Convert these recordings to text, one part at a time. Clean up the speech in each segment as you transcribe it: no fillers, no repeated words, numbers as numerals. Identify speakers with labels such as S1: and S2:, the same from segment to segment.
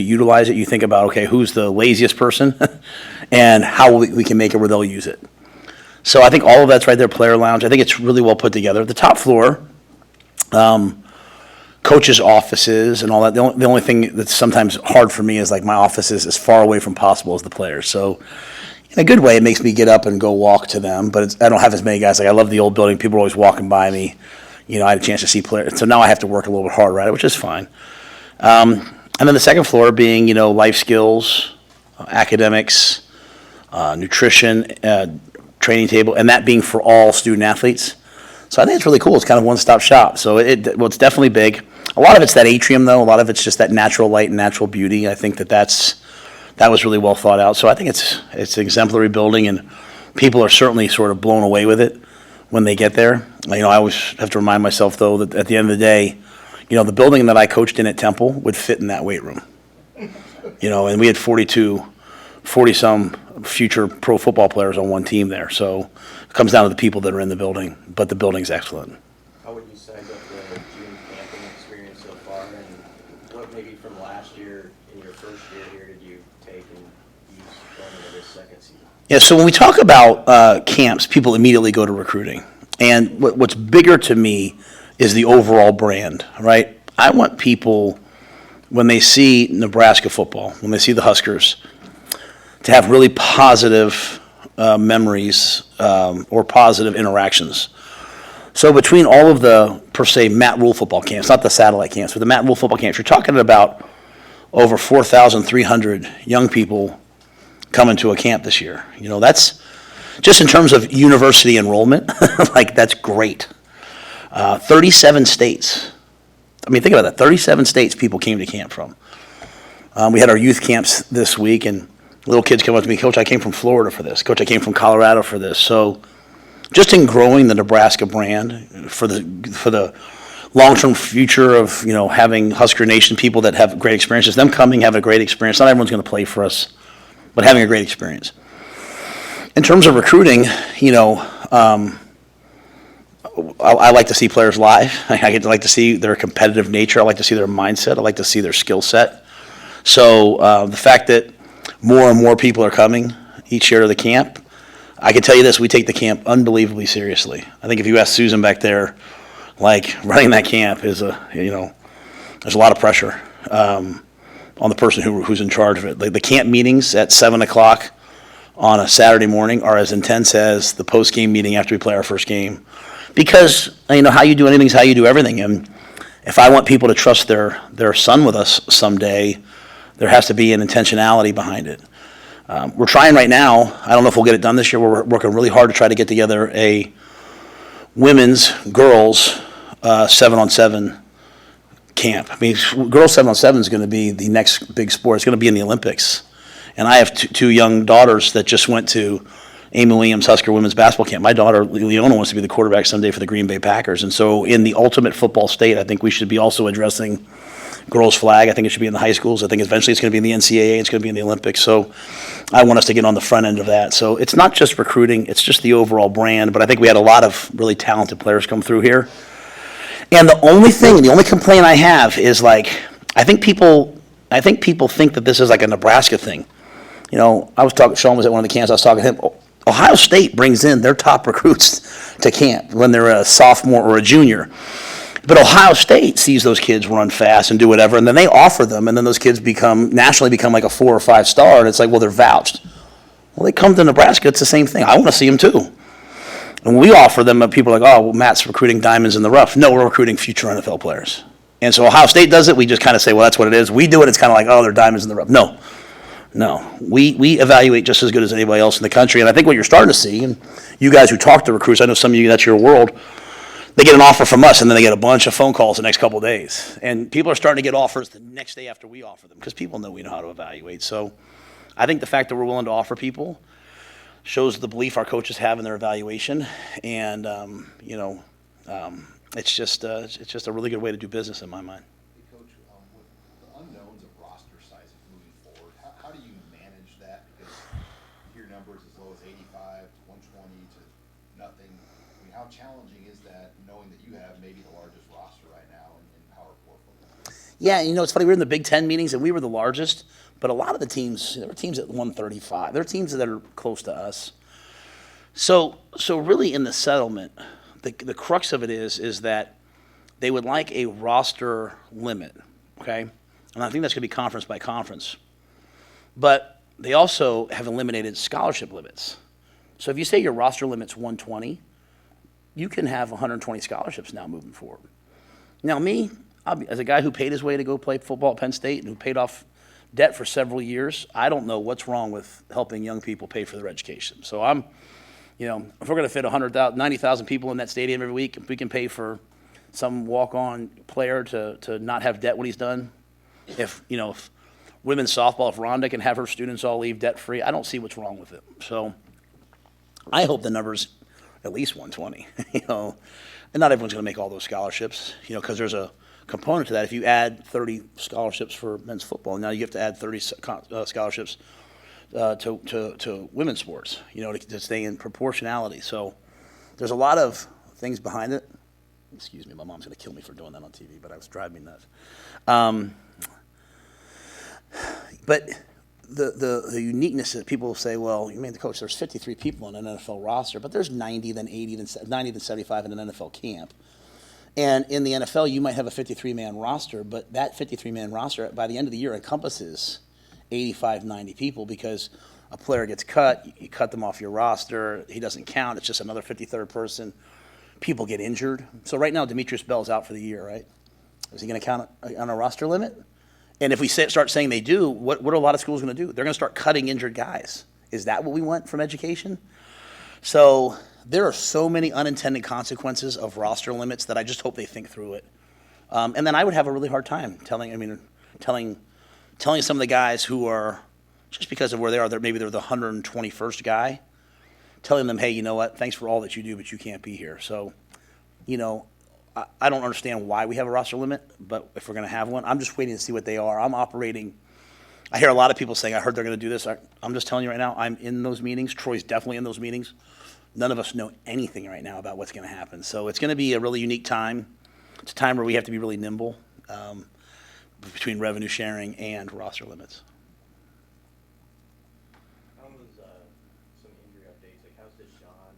S1: utilize it, you think about, okay, who's the laziest person and how we can make it where they'll use it. So I think all of that's right there, player lounge. I think it's really well put together. The top floor, coaches' offices and all that. The only thing that's sometimes hard for me is like my office is as far away from possible as the players. So in a good way, it makes me get up and go walk to them. But I don't have as many guys. Like I love the old building. People are always walking by me. I had a chance to see players. So now I have to work a little bit harder at it, which is fine. And then the second floor being, life skills, academics, nutrition, training table, and that being for all student athletes. So I think it's really cool. It's kind of one-stop shop. So it's definitely big. A lot of it's that atrium, though. A lot of it's just that natural light and natural beauty. I think that was really well thought out. So I think it's an exemplary building, and people are certainly sort of blown away with it when they get there. I always have to remind myself, though, that at the end of the day, the building that I coached in at Temple would fit in that weight room. And we had 40-some future pro football players on one team there. So it comes down to the people that are in the building, but the building's excellent.
S2: How would you size up the June camping experience so far, and what maybe from last year in your first year here did you take and use going into this second season?
S1: Yeah, so when we talk about camps, people immediately go to recruiting. And what's bigger to me is the overall brand, right? I want people, when they see Nebraska football, when they see the Huskers, to have really positive memories or positive interactions. So between all of the, per se, Matt Rhule football camps, not the satellite camps, but the Matt Rhule football camps, you're talking about over 4,300 young people coming to a camp this year. That's just in terms of university enrollment, like that's great. 37 states. I mean, think about that. 37 states people came to camp from. We had our youth camps this week, and little kids come up to me, Coach, I came from Florida for this. Coach, I came from Colorado for this. So just in growing the Nebraska brand for the long-term future of, having Husker Nation people that have great experiences, them coming, have a great experience. Not everyone's going to play for us, but having a great experience. In terms of recruiting, I like to see players live. I like to see their competitive nature. I like to see their mindset. I like to see their skill set. So the fact that more and more people are coming each year to the camp, I can tell you this, we take the camp unbelievably seriously. I think if you ask Susan back there, like running that camp is there's a lot of pressure on the person who's in charge of it. Like the camp meetings at 7 o'clock on a Saturday morning are as intense as the post-game meeting after we play our first game. Because, how you do anything is how you do everything. And if I want people to trust their son with us someday, there has to be an intentionality behind it. We're trying right now, I don't know if we'll get it done this year, we're working really hard to try to get together a women's, girls 7-on-7 camp. I mean, girls 7-on-7 is going to be the next big sport. It's going to be in the Olympics. And I have two young daughters that just went to Amy Williams Husker women's basketball camp. My daughter, Leona, wants to be the quarterback someday for the Green Bay Packers. And so in the ultimate football state, I think we should be also addressing girls' flag. I think it should be in the high schools. I think eventually it's going to be in the NCAA. It's going to be in the Olympics. So I want us to get on the front end of that. So it's not just recruiting. It's just the overall brand. But I think we had a lot of really talented players come through here. And the only complaint I have is I think people think that this is like a Nebraska thing. I was talking, Sean was at one of the camps, I was talking to him. Ohio State brings in their top recruits to camp when they're a sophomore or a junior. But Ohio State sees those kids run fast and do whatever, and then they offer them, and then those kids nationally become like a 4 or 5 star, and it's like, well, they're vouched. Well, they come to Nebraska, it's the same thing. I want to see them too. And when we offer them, people are like, oh, well, Matt's recruiting diamonds in the rough. No, we're recruiting future NFL players. And so Ohio State does it, we just kind of say, well, that's what it is. We do it, it's kind of like, oh, they're diamonds in the rough. No. We evaluate just as good as anybody else in the country. And I think what you're starting to see, and you guys who talk to recruits, I know some of you, that's your world, they get an offer from us, and then they get a bunch of phone calls the next couple of days. And people are starting to get offers the next day after we offer them because people know we know how to evaluate. So I think the fact that we're willing to offer people shows the belief our coaches have in their evaluation. And, it's just a really good way to do business in my mind.
S3: Hey, Coach, with the unknowns of roster sizing moving forward, how do you manage that? Because you hear numbers as low as 85 to 120 to nothing. I mean, how challenging is that knowing that you have maybe the largest roster right now in Power 4 football?
S1: Yeah, it's funny. We were in the Big Ten meetings, and we were the largest. But a lot of the teams, there were teams at 135. There are teams that are close to us. So really, in the settlement, the crux of it is that they would like a roster limit, okay? And I think that's going to be conference by conference. But they also have eliminated scholarship limits. So if you say your roster limit's 120, you can have 120 scholarships now moving forward. Now me, as a guy who paid his way to go play football at Penn State and who paid off debt for several years, I don't know what's wrong with helping young people pay for their education. So if we're going to fit 90,000 people in that stadium every week, if we can pay for some walk-on player to not have debt when he's done, if women's softball, if Rhonda can have her students all leave debt-free, I don't see what's wrong with it. So I hope the number's at least 120, and not everyone's going to make all those scholarships, because there's a component to that. If you add 30 scholarships for men's football, now you have to add 30 scholarships to women's sports, to stay in proportionality. So there's a lot of things behind it. Excuse me, my mom's going to kill me for doing that on TV, but I was driving me nuts. But the uniqueness that people say, well, you mean the coach, there's 53 people on an NFL roster, but there's 90, then 80, then 90, then 75 in an NFL camp. And in the NFL, you might have a 53-man roster, but that 53-man roster, by the end of the year, encompasses 85, 90 people, because a player gets cut, you cut them off your roster, he doesn't count, it's just another 53rd person. People get injured. So right now, Demetrius Bell's out for the year, right? Is he going to count on a roster limit? And if we start saying they do, what are a lot of schools going to do? They're going to start cutting injured guys. Is that what we want from education? So there are so many unintended consequences of roster limits that I just hope they think through it. And then I would have a really hard time telling some of the guys who are, just because of where they are, maybe they're the 121st guy, telling them, hey, you know what, thanks for all that you do, but you can't be here. So, I don't understand why we have a roster limit, but if we're going to have one, I'm just waiting to see what they are. I'm operating. I hear a lot of people saying, I heard they're going to do this. I'm just telling you right now, I'm in those meetings. Troy's definitely in those meetings. None of us know anything right now about what's going to happen. So it's going to be a really unique time. It's a time where we have to be really nimble between revenue sharing and roster limits.
S2: How was some injury updates? Like, how's Deshaun,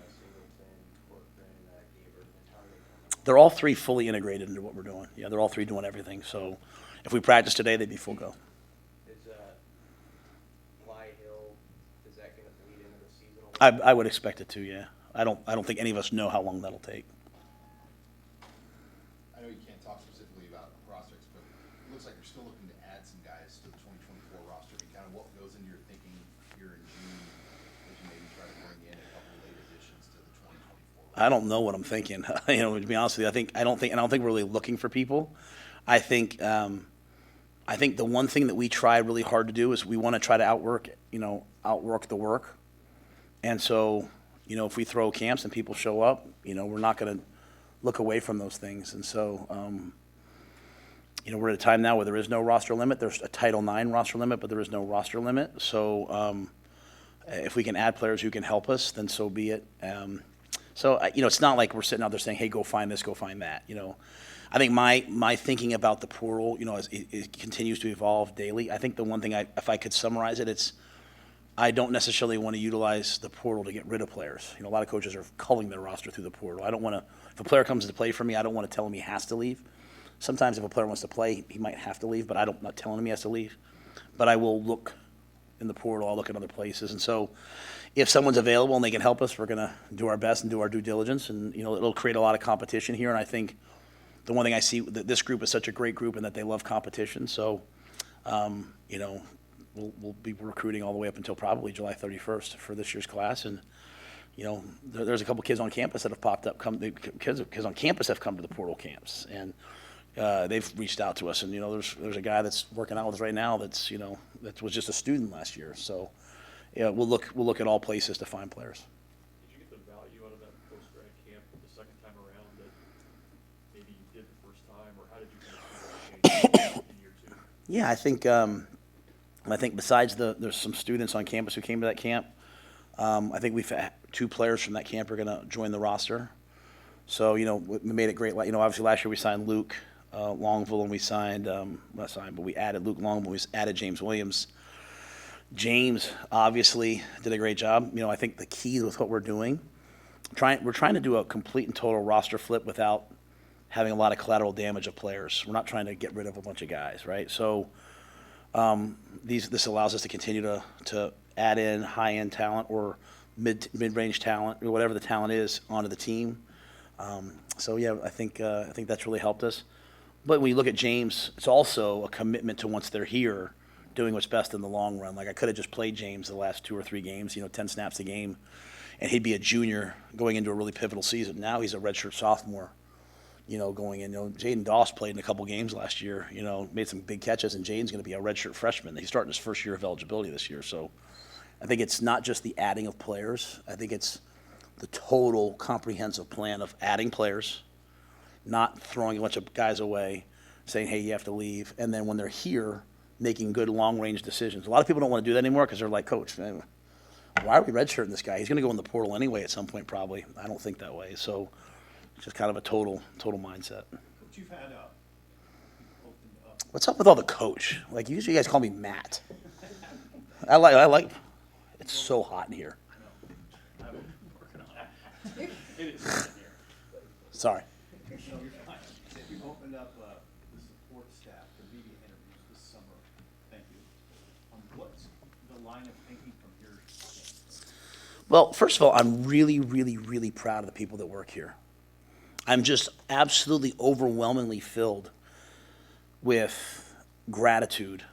S2: Singleton, Corcoran, Gaber, and how are they coming?
S1: They're all three fully integrated into what we're doing. Yeah, they're all three doing everything. So if we practice today, they'd be full go.
S2: Is Hill, is that going to bleed into the season?
S1: I would expect it to, yeah. I don't think any of us know how long that'll take.
S3: I know you can't talk specifically about prospects, but it looks like you're still looking to add some guys to the 2024 roster. I mean, kind of what goes into your thinking here in June as you maybe try to bring in a couple of late additions to the 2024 roster?
S1: I don't know what I'm thinking. To be honest with you, I don't think we're really looking for people. I think the one thing that we try really hard to do is we want to try to outwork the work. And so, if we throw camps and people show up, we're not going to look away from those things. And so, we're at a time now where there is no roster limit. There's a Title IX roster limit, but there is no roster limit. So, if we can add players who can help us, then so be it. So, it's not like we're sitting out there saying, hey, go find this, go find that. I think my thinking about the portal, as it continues to evolve daily. I think the one thing, if I could summarize it, I don't necessarily want to utilize the portal to get rid of players. A lot of coaches are culling their roster through the portal. I don't want to, if a player comes to play for me, I don't want to tell him he has to leave. Sometimes if a player wants to play, he might have to leave, but I'm not telling him he has to leave. But I will look in the portal, I'll look at other places. And so if someone's available and they can help us, we're going to do our best and do our due diligence. And, it'll create a lot of competition here. And I think the one thing I see, that this group is such a great group and that they love competition. So, we'll be recruiting all the way up until probably July 31st for this year's class. And, there's a couple kids on campus that have popped up. Kids on campus have come to the portal camps. And they've reached out to us. And, there's a guy that's working out with us right now that's, that was just a student last year. So, we'll look at all places to find players.
S4: Did you get the value out of that post-grad camp the second time around that maybe you did the first time, or how did you kind of see that change in year two?
S1: Yeah, I think besides there's some students on campus who came to that camp. I think we've had 2 players from that camp are going to join the roster. So, we made it great. Obviously last year we signed Luke. Longville, and we signed, not signed, but we added Luke Longville, we added James Williams. James obviously did a great job. You know, I think the key with what we're doing, we're trying to do a complete and total roster flip without having a lot of collateral damage of players. We're not trying to get rid of a bunch of guys, right? So this allows us to continue to add in high-end talent or mid-range talent or whatever the talent is onto the team. So yeah, I think that's really helped us. But when you look at James, it's also a commitment to once they're here, doing what's best in the long run. Like I could have just played James the last 2 or 3 games, 10 snaps a game, and he'd be a junior going into a really pivotal season. Now he's a redshirt sophomore, going in. Jaden Doss played in a couple games last year, made some big catches, and Jaden's going to be a redshirt freshman. He's starting his first year of eligibility this year. So I think it's not just the adding of players. I think it's the total comprehensive plan of adding players, not throwing a bunch of guys away, saying, hey, you have to leave. And then when they're here, making good long-range decisions. A lot of people don't want to do that anymore because they're like, Coach, man, why are we redshirting this guy? He's going to go in the portal anyway at some point probably. I don't think that way. So it's just kind of a total mindset.
S5: Coach, you've had opened up.
S1: What's up with all the coach? Like, usually you guys call me Matt. I like, it's so hot in here.
S4: I'm working on it. It is in here.
S1: Sorry.
S5: No, you're fine. You've opened up the support staff to media interviews this summer. Thank you. What's the line of thinking from your standpoint?
S1: Well, first of all, I'm really, really, really proud of the people that work here. I'm just absolutely overwhelmingly filled with gratitude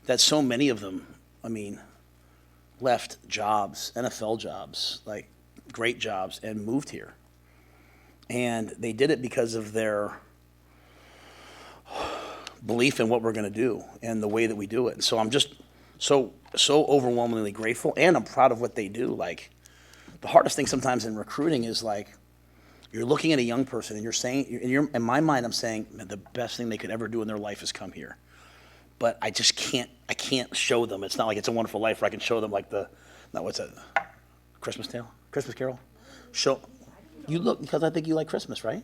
S1: that so many of them, left jobs, NFL jobs, like great jobs, and moved here. And they did it because of their belief in what we're going to do and the way that we do it. And so I'm just so overwhelmingly grateful, and I'm proud of what they do. Like, the hardest thing sometimes in recruiting is like, you're looking at a young person and you're saying, in my mind, I'm saying, man, the best thing they could ever do in their life is come here. But I just can't show them. It's not like It's a Wonderful Life where I can show them like what's that, Christmas Carol? You look, because I think you like Christmas, right?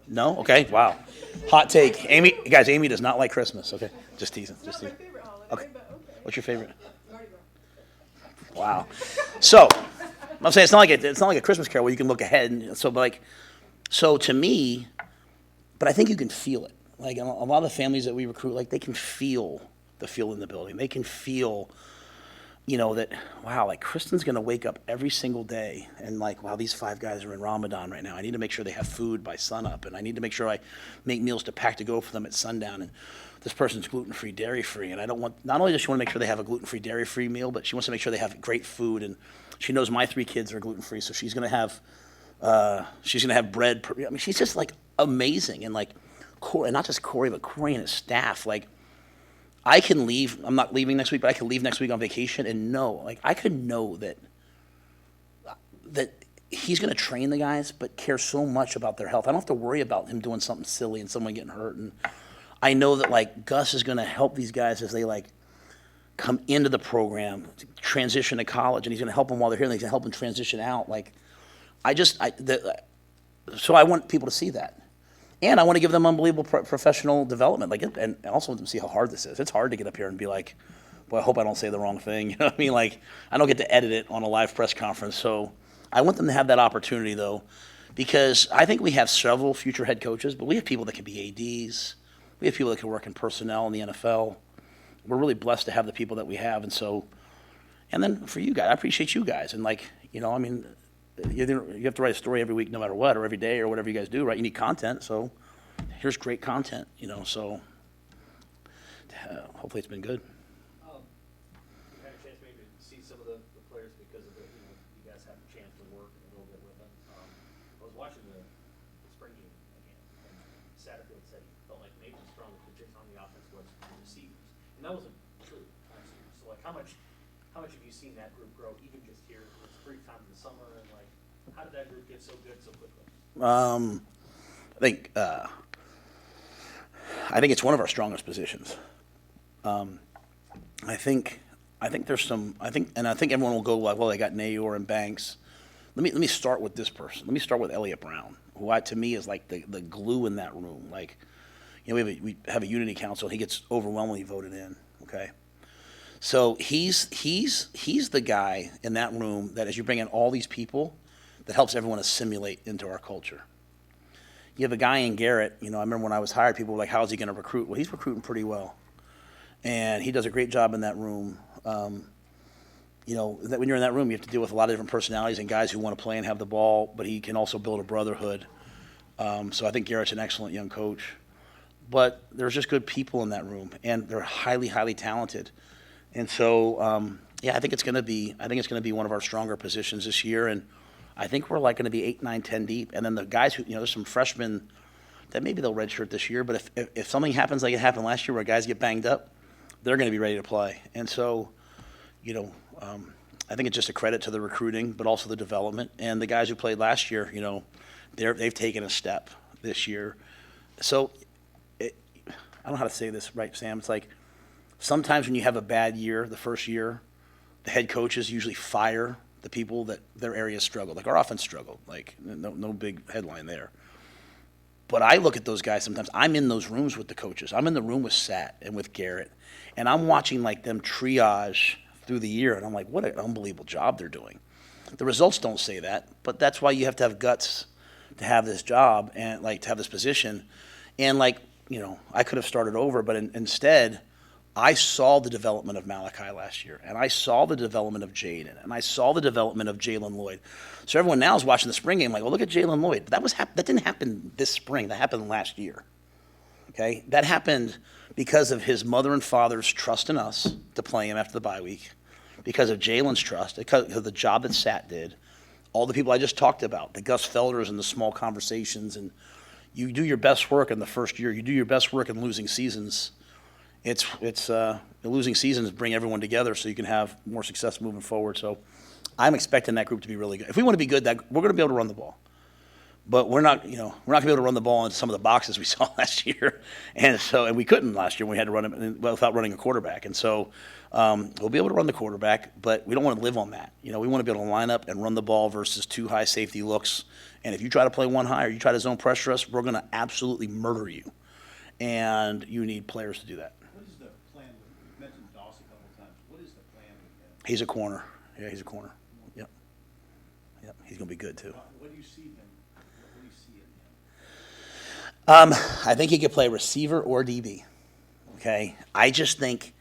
S1: No? Okay, wow. Hot take. Amy does not like Christmas. Okay, just teasing.
S6: It's not my favorite holiday,
S1: Okay.
S6: but okay.
S1: What's your favorite?
S6: Mardi Gras.
S1: Wow. So, I'm saying it's not like a Christmas Carol where you can look ahead. And so to me, but I think you can feel it. Like a lot of the families that we recruit, like they can feel the feel in the building. They can feel, that, wow, like Kristen's going to wake up every single day and like, wow, these 5 guys are in Ramadan right now. I need to make sure they have food by sunup, and I need to make sure I make meals to pack to go for them at sundown. And this person's gluten-free, dairy-free, and not only does she want to make sure they have a gluten-free, dairy-free meal, but she wants to make sure they have great food. And she knows my 3 kids are gluten-free, so she's going to have bread. She's just like amazing. And like, and not just Corey, but Corey and his staff. Like, I can leave. I'm not leaving next week, but I can leave next week on vacation and I could know that he's going to train the guys, but care so much about their health. I don't have to worry about him doing something silly and someone getting hurt. And I know that like Gus is going to help these guys as they like come into the program, transition to college, and he's going to help them while they're here, and he's going to help them transition out. Like, so I want people to see that. And I want to give them unbelievable professional development, and I also want them to see how hard this is. It's hard to get up here and be like, boy, I hope I don't say the wrong thing. You know what I mean? Like, I don't get to edit it on a live press conference. So I want them to have that opportunity, though, because I think we have several future head coaches, but we have people that can be ADs. We have people that can work in personnel in the NFL. We're really blessed to have the people that we have. And then for you guys, I appreciate you guys. And you have to write a story every week no matter what, or every day, or whatever you guys do, right? You need content, so here's great content, so hopefully it's been good.
S7: You had a chance maybe to see some of the players because of you guys had a chance to work a little bit with them. I was watching the spring game again, and Satterfield said he felt like maybe strong with the on the offense was the receivers, and that wasn't true last year. So like, how much have you seen that group grow, even just here? It's brief time in the summer, and like, how did that group get so good so quickly?
S1: I think it's one of our strongest positions. I think there's some. I think everyone will go like, well, they got Nayor and Banks. Let me start with this person. Let me start with Elliott Brown, who to me is like the glue in that room. Like, we have a unity council, and he gets overwhelmingly voted in, okay? So he's the guy in that room that as you bring in all these people, that helps everyone assimilate into our culture. You have a guy in Garrett, I remember when I was hired, people were like, how's he going to recruit? Well, he's recruiting pretty well. And he does a great job in that room. When you're in that room, you have to deal with a lot of different personalities and guys who want to play and have the ball, but he can also build a brotherhood. So I think Garrett's an excellent young coach. But there's just good people in that room, and they're highly, highly talented. And so, I think it's going to be one of our stronger positions this year, and I think we're like going to be 8, 9, 10 deep. And then the guys who, there's some freshmen that maybe they'll redshirt this year, but if something happens like it happened last year where guys get banged up, they're going to be ready to play. And so, I think it's just a credit to the recruiting, but also the development. And the guys who played last year, they've taken a step this year. So I don't know how to say this right, Sam. It's like sometimes when you have a bad year, the first year, the head coaches usually fire the people that their areas struggled. Like our offense struggled. Like no big headline there. But I look at those guys sometimes. I'm in those rooms with the coaches. I'm in the room with Sat and with Garrett. And I'm watching like them triage through the year. And I'm like, what an unbelievable job they're doing. The results don't say that. But that's why you have to have guts to have this job and like to have this position. And like, I could have started over. But instead, I saw the development of Malachi last year, and I saw the development of Jaden, and I saw the development of Jalen Lloyd. So everyone now is watching the spring game like, well, look at Jalen Lloyd. But that didn't happen this spring. That happened last year. Okay? That happened because of his mother and father's trust in us to play him after the bye week, because of Jalen's trust, because of the job that Sat did, all the people I just talked about, the Gus Felders and the small conversations, and you do your best work in the first year. You do your best work in losing seasons. The losing seasons bring everyone together so you can have more success moving forward. So I'm expecting that group to be really good. If we want to be good, we're going to be able to run the ball. But we're not going to be able to run the ball into some of the boxes we saw last year. And we couldn't last year when we had to run it without running a quarterback. And so we'll be able to run the quarterback, but we don't want to live on that. We want to be able to line up and run the ball versus 2 high safety looks. And if you try to play 1 high or you try to zone pressure us, we're going to absolutely murder you. And you need players to do that.
S5: What is the plan with, you mentioned Doss a couple of times, what is the plan with him?
S1: He's a corner. Yeah, he's a corner. Yep. He's going to be good too.
S5: What do you see him, what do you see in him?
S1: I think he could play receiver or DB. Okay? I just think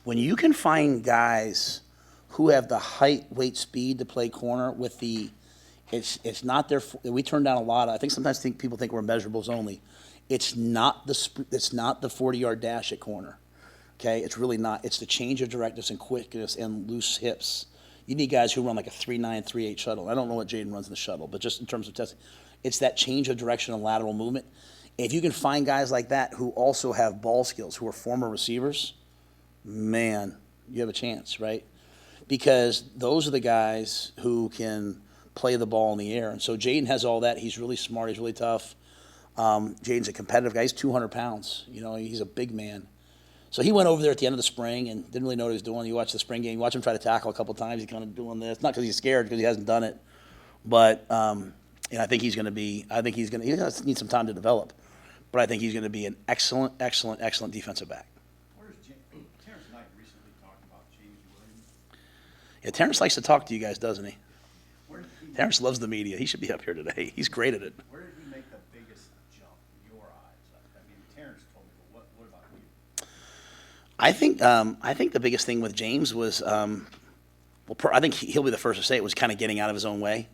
S1: when you can find guys who have the height, weight, speed to play corner with it's not their, we turn down a lot. I think sometimes people think we're measurables only. It's not the 40-yard dash at corner. Okay? It's really not. It's the change of directness and quickness and loose hips. You need guys who run like a 3.9, 3.8 shuttle. I don't know what Jaden runs in the shuttle, but just in terms of testing, it's that change of direction and lateral movement. If you can find guys like that who also have ball skills, who are former receivers, man, you have a chance, right? Because those are the guys who can play the ball in the air. And so Jaden has all that. He's really smart. He's really tough. Jaden's a competitive guy. He's 200 pounds. He's a big man. So he went over there at the end of the spring and didn't really know what he was doing. You watch the spring game. You watch him try to tackle a couple times. He's kind of doing this. Not because he's scared, because he hasn't done it. But I think he's going to be – he does need some time to develop. But I think he's going to be an excellent, excellent, excellent defensive back.
S5: Where's Terrence Knight recently talked about James Williams?
S1: Yeah, Terrence likes to talk to you guys, doesn't he?
S5: Where did he
S1: Terrence loves the media. He should be up here today. He's great at it.
S5: Where did he make the biggest jump in your eyes? I mean, Terrence told me, but what about you?
S1: I think the biggest thing with James was, I think he'll be the first to say it, was kind of getting out of his own way.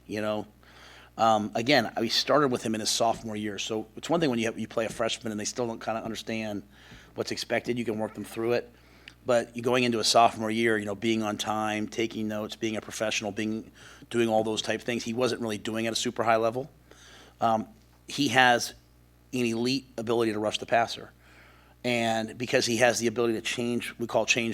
S1: Again, we started with him in his sophomore year, so it's one thing when you play a freshman and they still don't kind of understand what's expected. You can work them through it, but you going into a sophomore year, being on time, taking notes, being a professional, doing all those type of things, he wasn't really doing at a super high level. He has an elite ability to rush the passer. And because he has the ability to change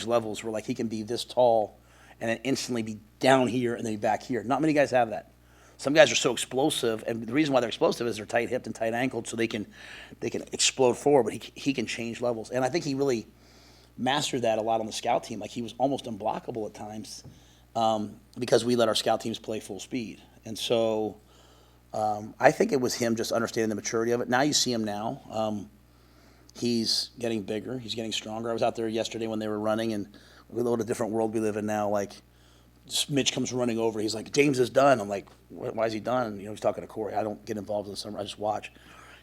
S1: levels, where like he can be this tall and then instantly be down here and then be back here. Not many guys have that. Some guys are so explosive, and the reason why they're explosive is they're tight-hipped and tight-ankled, so they can explode forward, but he can change levels. And I think he really mastered that a lot on the scout team. Like he was almost unblockable at times because we let our scout teams play full speed. And so I think it was him just understanding the maturity of it. Now you see him now. He's getting bigger. He's getting stronger. I was out there yesterday when they were running, and what a different world we live in now. Like, Mitch comes running over. He's like, James is done. I'm like, why is he done? He's talking to Corey. I don't get involved in the summer. I just watch.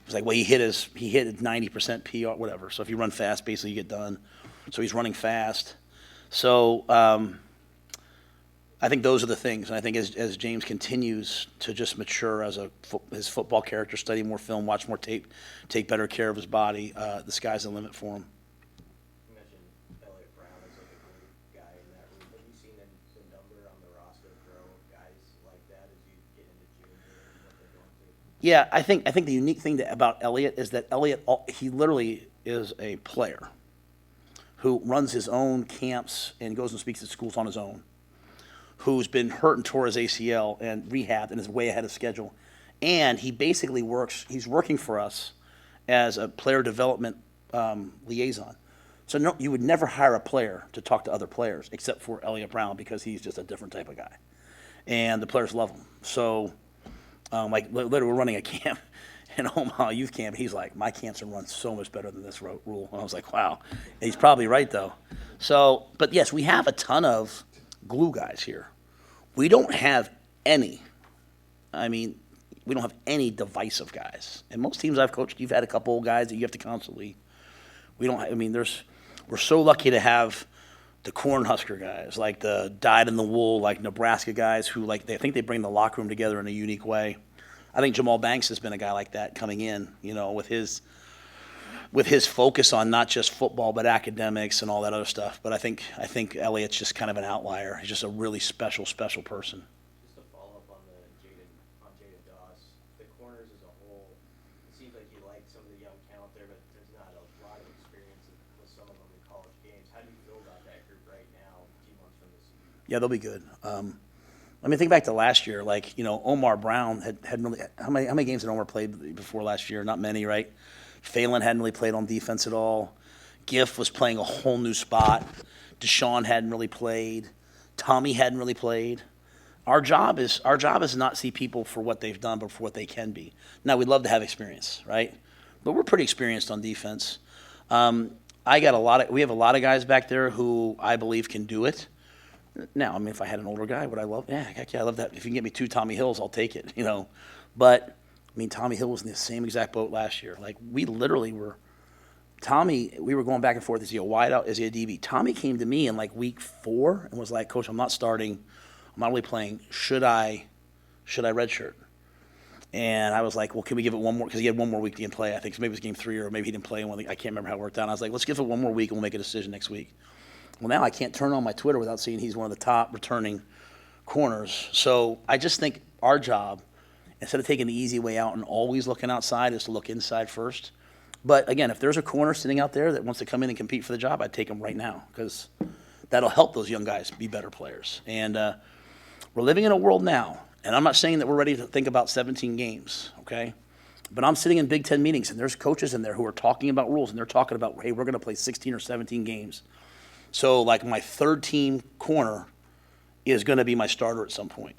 S1: He's like, well, he hit 90% PR, whatever. So if you run fast, basically you get done. So he's running fast. So I think those are the things. And I think as James continues to just mature as his football character, study more film, watch more tape, take better care of his body, the sky's the limit for him.
S2: You mentioned Elliott Brown as like a great guy in that room. Have you seen the number on the roster grow of guys like that as you get into June and what they're going to?
S1: Yeah, I think the unique thing about Elliott is that he literally is a player who runs his own camps and goes and speaks at schools on his own, who's been hurt and tore his ACL and rehabbed and is way ahead of schedule. And he basically he's working for us as a player development liaison. So no, you would never hire a player to talk to other players except for Elliott Brown because he's just a different type of guy. And the players love him. So like literally we're running a camp in Omaha youth camp. He's like, my camps are run so much better than this Rhule. And I was like, wow. And he's probably right though. So, but yes, we have a ton of glue guys here. We don't have any. I mean, we don't have any divisive guys. And most teams I've coached, you've had a couple of guys that you have to constantly. We don't. I mean, we're so lucky to have the Cornhusker guys, like the dyed-in-the-wool, like Nebraska guys who I think they bring the locker room together in a unique way. I think Jamal Banks has been a guy like that coming in, with his focus on not just football but academics and all that other stuff. But I think Elliott's just kind of an outlier. He's just a really special person.
S2: Just to follow up on Jaden Doss, the corners as a whole, it seems like you like some of the young talent there, but there's not a lot of experience with some of them in college games. How do you feel about that group right now, 2 months from this season?
S1: Yeah, they'll be good. I mean, think back to last year. Omar Brown hadn't really. How many games had Omar played before last year? Not many, right? Phelan hadn't really played on defense at all. Giff was playing a whole new spot. Deshaun hadn't really played. Tommy hadn't really played. Our job is not see people for what they've done, but for what they can be. Now, we'd love to have experience, right? But we're pretty experienced on defense. We have a lot of guys back there who I believe can do it. Now, I mean, if I had an older guy, would I love? Yeah, heck yeah, I love that. If you can get me 2 Tommy Hills, I'll take it. But I mean, Tommy Hill was in the same exact boat last year. Like, we literally were. Tommy, we were going back and forth. Is he a wideout? Is he a DB? Tommy came to me in week 4 and was like, Coach, I'm not starting. I'm not really playing. Should I redshirt? And I was like, well, can we give it one more? Because he had one more week to play, I think. So maybe it was game 3 or maybe he didn't play one. I can't remember how it worked out. And I was like, let's give it one more week and we'll make a decision next week. Well, now I can't turn on my Twitter without seeing he's one of the top returning corners. So I just think our job, instead of taking the easy way out and always looking outside, is to look inside first. But again, if there's a corner sitting out there that wants to come in and compete for the job, I'd take him right now because that'll help those young guys be better players. And we're living in a world now, and I'm not saying that we're ready to think about 17 games, okay? But I'm sitting in Big Ten meetings, and there's coaches in there who are talking about rules, and they're talking about, hey, we're going to play 16 or 17 games. So, my third-team corner is going to be my starter at some point.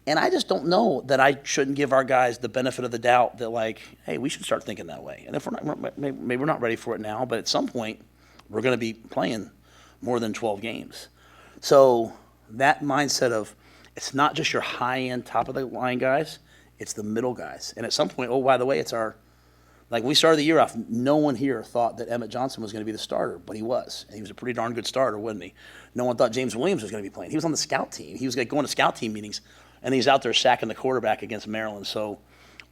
S1: And I just don't know that I shouldn't give our guys the benefit of the doubt that, hey, we should start thinking that way. And if we're not, maybe we're not ready for it now, but at some point, we're going to be playing more than 12 games. So that mindset of it's not just your high-end, top-of-the-line guys, it's the middle guys. And at some point, oh, by the way, it's our – we started the year off, no one here thought that Emmett Johnson was going to be the starter, but he was. And he was a pretty darn good starter, wasn't he? No one thought James Williams was going to be playing. He was on the scout team. He was going to scout team meetings, and he's out there sacking the quarterback against Maryland. So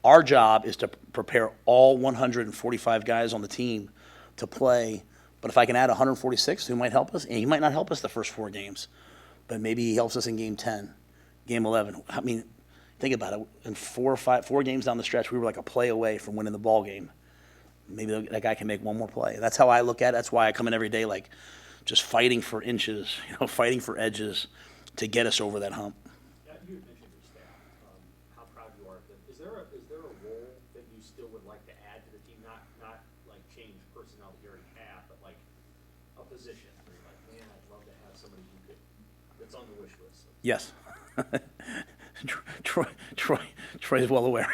S1: our job is to prepare all 145 guys on the team to play. But if I can add 146, who might help us? And he might not help us the first 4 games, but maybe he helps us in game 10, game 11. I mean, think about it. In 4 games down the stretch, we were a play away from winning the ball game. Maybe that guy can make one more play. That's how I look at it. That's why I come in every day just fighting for inches, fighting for edges to get us over that hump.
S7: Yeah, you had mentioned your staff, how proud you are of them. Is there a role that you still would like to add to the team? Not change personnel that you already have, but a position where you're like, man, I'd love to have somebody that's on the wish list.
S1: Yes. Troy is well aware.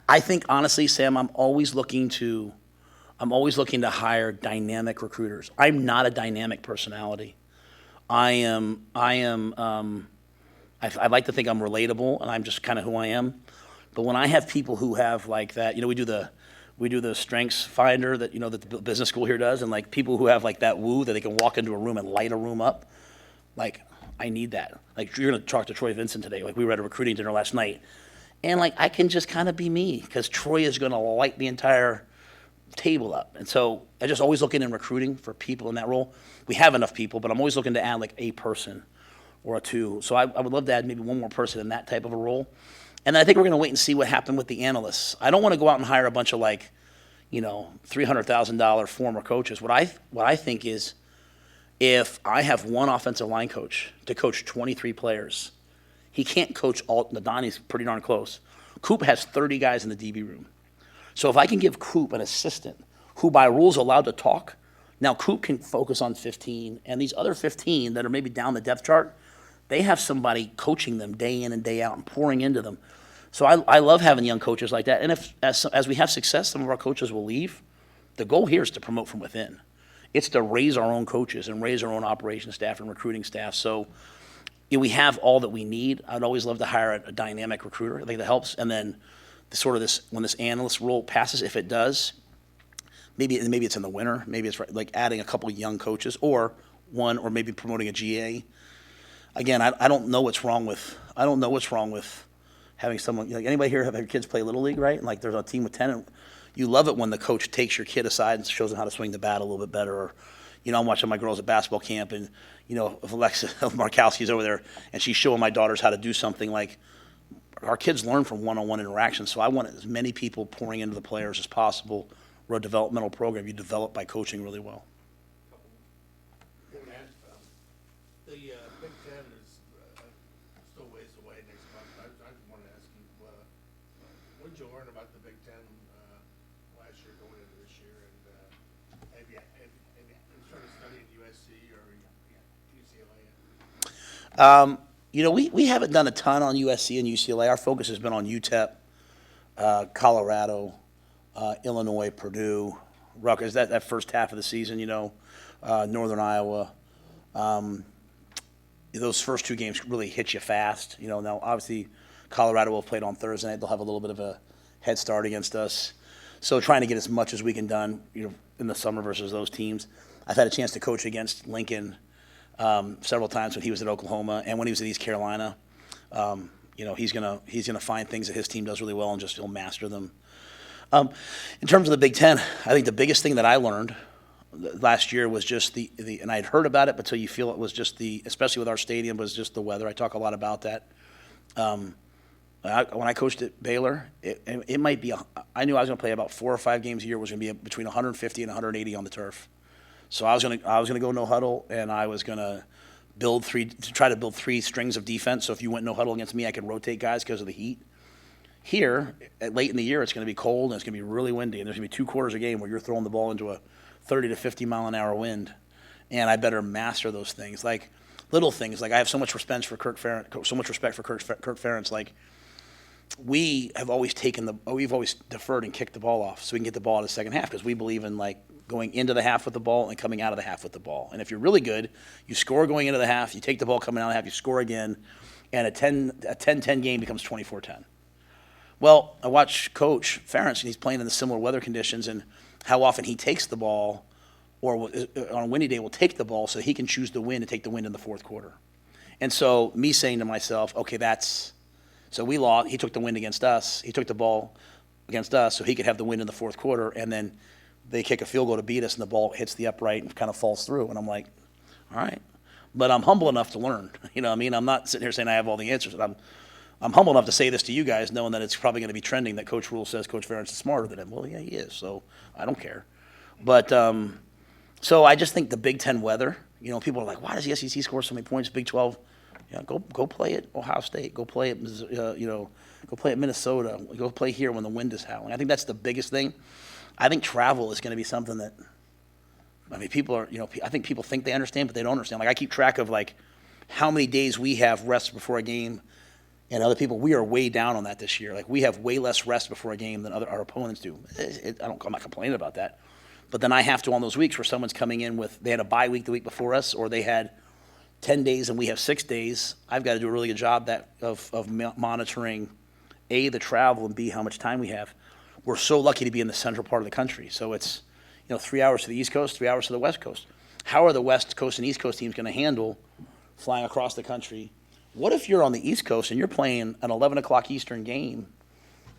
S1: I think, honestly, Sam, I'm always looking to I'm always looking to hire dynamic recruiters. I'm not a dynamic personality. I like to think I'm relatable, and I'm just kind of who I am. But when I have people who have like that, we do the strengths finder that that the business school here does, and like people who have like that woo that they can walk into a room and light a room up. Like I need that. Like you're gonna talk to Troy Vincent today. Like we were at a recruiting dinner last night, and like I can just kind of be me because Troy is gonna light the entire table up. And so I just always looking in recruiting for people in that role. We have enough people, but I'm always looking to add like a person or a two. So I would love to add maybe one more person in that type of a role. And I think we're going to wait and see what happened with the analysts. I don't want to go out and hire a bunch of like, $300,000 former coaches. What I think is if I have one offensive line coach to coach 23 players, he can't coach all. Nadani's pretty darn close. Coop has 30 guys in the DB room. So if I can give Coop an assistant who by rules allowed to talk, now Coop can focus on 15, and these other 15 that are maybe down the depth chart, they have somebody coaching them day in and day out and pouring into them. So I love having young coaches like that. And if as we have success, some of our coaches will leave. The goal here is to promote from within. It's to raise our own coaches and raise our own operations staff and recruiting staff. So we have all that we need. I'd always love to hire a dynamic recruiter. I think that helps. And then when this analyst role passes, if it does, maybe it's in the winter. Maybe it's like adding a couple young coaches or maybe promoting a GA. Again, I don't know what's wrong with having someone like anybody here have your kids play Little League, right? And like there's a team with 10, and you love it when the coach takes your kid aside and shows them how to swing the bat a little bit better. Or, I'm watching my girls at basketball camp, and if Alexa Markowski's over there and she's showing my daughters how to do something, like our kids learn from one-on-one interactions. So I want as many people pouring into the players as possible. We're a developmental program. You develop by coaching really well.
S8: The Big Ten is still ways away next month. I just wanted to ask you, what did you learn about the Big Ten last year going into this year? And have you started studying USC or UCLA yet?
S1: We haven't done a ton on USC and UCLA. Our focus has been on UTEP, Colorado, Illinois, Purdue, Rutgers. That first half of the season, Northern Iowa. Those first two games really hit you fast. Now obviously Colorado will have played on Thursday night. They'll have a little bit of a head start against us. So trying to get as much as we can done, in the summer versus those teams. I've had a chance to coach against Lincoln several times when he was at Oklahoma and when he was at East Carolina. He's gonna find things that his team does really well and he'll master them. In terms of the Big Ten, I think the biggest thing that I learned last year was just and I had heard about it, but till you feel it was just especially with our stadium, was just the weather. I talk a lot about that. When I coached at Baylor, it might be, I knew I was going to play about 4 or 5 games a year. It was going to be between 150 and 180 on the turf. So I was going to go no huddle, and I was going to try to build 3 strings of defense. So if you went no huddle against me, I could rotate guys because of the heat. Here, late in the year, it's going to be cold and it's going to be really windy, and there's going to be 2 quarters a game where you're throwing the ball into a 30 to 50 mile an hour wind, and I better master those things. Like little things, like I have so much respect for Kirk Ferentz. Like we've always deferred and kicked the ball off so we can get the ball in the second half because we believe in like going into the half with the ball and coming out of the half with the ball. And if you're really good, you score going into the half, you take the ball coming out of the half, you score again, and a 10-10 game becomes 24-10. Well, I watch Coach Ferentz, and he's playing in the similar weather conditions, and how often he takes the ball, or on a windy day will take the ball so he can choose the wind and take the wind in the fourth quarter. And so me saying to myself, okay, so we lost. He took the wind against us. He took the ball against us so he could have the wind in the fourth quarter, and then they kick a field goal to beat us, and the ball hits the upright and kind of falls through. And I'm like, all right. But I'm humble enough to learn. You know what I mean? I'm not sitting here saying I have all the answers. I'm humble enough to say this to you guys, knowing that it's probably going to be trending that Coach Rhule says Coach Ferentz is smarter than him. Well, yeah, he is, so I don't care. But so I just think the Big Ten weather, people are like, why does the SEC score so many points? Big 12, go play at Ohio State. Go play at, go play at Minnesota. Go play here when the wind is howling. I think that's the biggest thing. I think travel is going to be something that, people are, I think people think they understand, but they don't understand. Like I keep track of like how many days we have rest before a game. And other people, we are way down on that this year. Like we have way less rest before a game than our opponents do. I'm not complaining about that. But then I have to, on those weeks where someone's coming in with, they had a bye week the week before us, or they had 10 days and we have 6 days, I've got to do a really good job of monitoring, A, the travel, and B, how much time we have. We're so lucky to be in the central part of the country. So it's, 3 hours to the East Coast, 3 hours to the West Coast. How are the West Coast and East Coast teams going to handle flying across the country? What if you're on the East Coast and you're playing an 11 o'clock Eastern game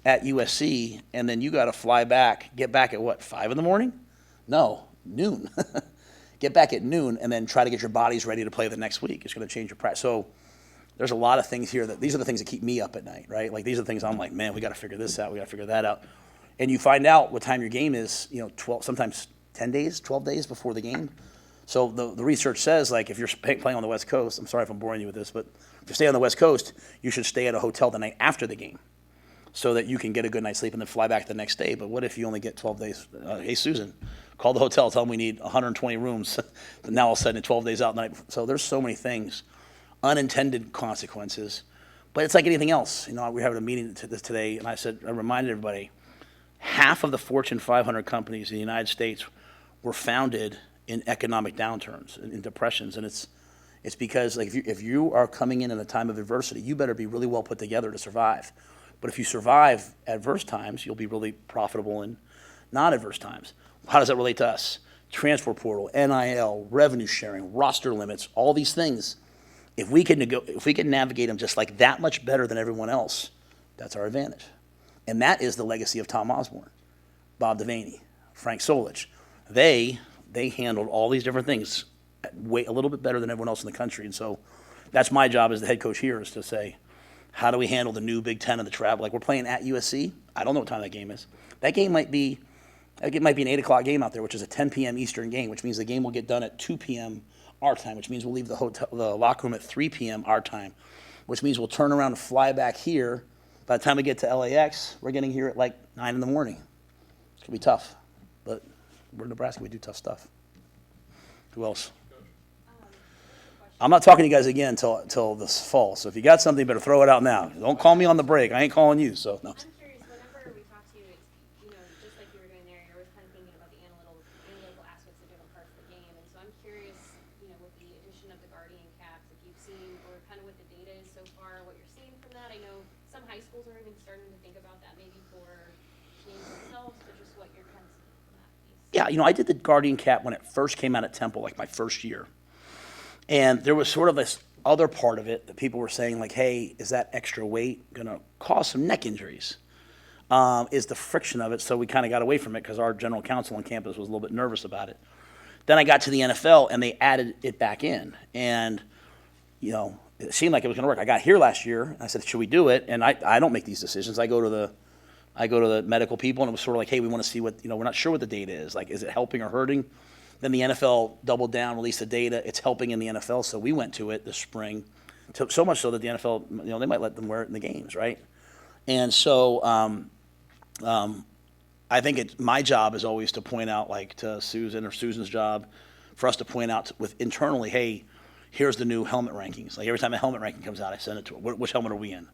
S1: at USC, and then you got to fly back, get back at what, 5 in the morning? No, noon. Get back at noon and then try to get your bodies ready to play the next week. It's going to change your practice. So there's a lot of things here these are the things that keep me up at night, right? Like these are the things I'm like, man, we got to figure this out. We got to figure that out. And you find out what time your game is, 12, sometimes 10 days, 12 days before the game. So the research says, like, if you're playing on the West Coast, I'm sorry if I'm boring you with this, but if you stay on the West Coast, you should stay at a hotel the night after the game so that you can get a good night's sleep and then fly back the next day. But what if you only get 12 days? Hey, Susan, call the hotel, tell them we need 120 rooms. Now all of a sudden, 12 days out the night. So there's so many things, unintended consequences. But it's like anything else. We were having a meeting today, and I reminded everybody, half of the Fortune 500 companies in the United States were founded in economic downturns, in depressions, and it's because, like, if you are coming in a time of adversity, you better be really well put together to survive. But if you survive adverse times, you'll be really profitable in non-adverse times. How does that relate to us? Transfer portal, NIL, revenue sharing, roster limits, all these things. If we can navigate them just like that much better than everyone else, that's our advantage. And that is the legacy of Tom Osborne, Bob Devaney, Frank Solich. They handled all these different things a little bit better than everyone else in the country. And so that's my job as the head coach here, is to say, how do we handle the new Big Ten and the travel? Like, we're playing at USC. I don't know what time that game is. That game might be an 8 o'clock game out there, which is a 10 p.m. Eastern game, which means the game will get done at 2 p.m. our time, which means we'll leave the locker room at 3 p.m. our time, which means we'll turn around and fly back here. By the time we get to LAX, we're getting here at like 9 in the morning. It's going to be tough, but we're in Nebraska. We do tough stuff. Who else? I'm not talking to you guys again until this fall, so if you got something, you better throw it out now. Don't call me on the break. I ain't calling you, so no.
S6: I'm curious, whenever we talk to you, it's, just like you were doing there, you're always kind of thinking about the analytical aspects of different parts of the game. And so I'm curious, with the addition of the Guardian caps, if you've seen, or kind of what the data is so far, what you're seeing from that. I know some high schools are even starting to think about that maybe for games themselves, but just what you're kind of seeing from that piece.
S1: Yeah, I did the Guardian cap when it first came out at Temple, like my first year. And there was sort of this other part of it that people were saying, like, hey, is that extra weight going to cause some neck injuries? Is the friction of it? So we kind of got away from it because our general counsel on campus was a little bit nervous about it. Then I got to the NFL, and they added it back in. And, it seemed like it was going to work. I got here last year, and I said, should we do it? And I don't make these decisions. I go to the medical people, and it was sort of like, hey, we want to see what, we're not sure what the data is. Like, is it helping or hurting? Then the NFL doubled down, released the data. It's helping in the NFL, so we went to it this spring. So much so that the NFL, they might let them wear it in the games, right? And so I think my job is always to point out, like, to Susan, or Susan's job, for us to point out internally, hey, here's the new helmet rankings. Like, every time a helmet ranking comes out, I send it to her. Which helmet are we in?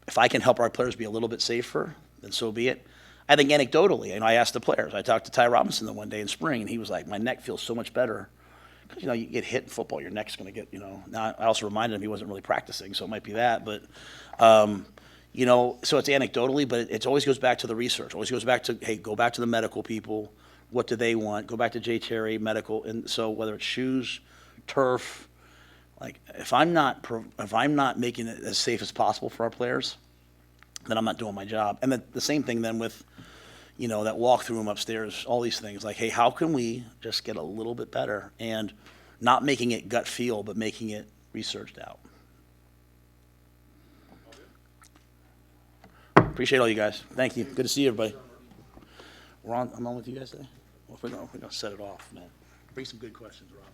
S1: If I can help our players be a little bit safer, then so be it. I think anecdotally, I asked the players. I talked to Ty Robinson the one day in spring, and he was like, my neck feels so much better. Because, you get hit in football, your neck's going to get, Now, I also reminded him he wasn't really practicing, so it might be that. But, so it's anecdotally, but it always goes back to the research. Always goes back to, hey, go back to the medical people. What do they want? Go back to Jay Terry, medical. And so whether it's shoes, turf, like, if I'm not making it as safe as possible for our players, then I'm not doing my job. And the same thing then with, that walk-through room upstairs, all these things. Like, hey, how can we just get a little bit better? And not making it gut feel, but making it researched out. Appreciate all you guys. Thank you. Good to see everybody. I'm on with you guys today. Well, if we're going to set it off, man. Bring some good questions, Rob.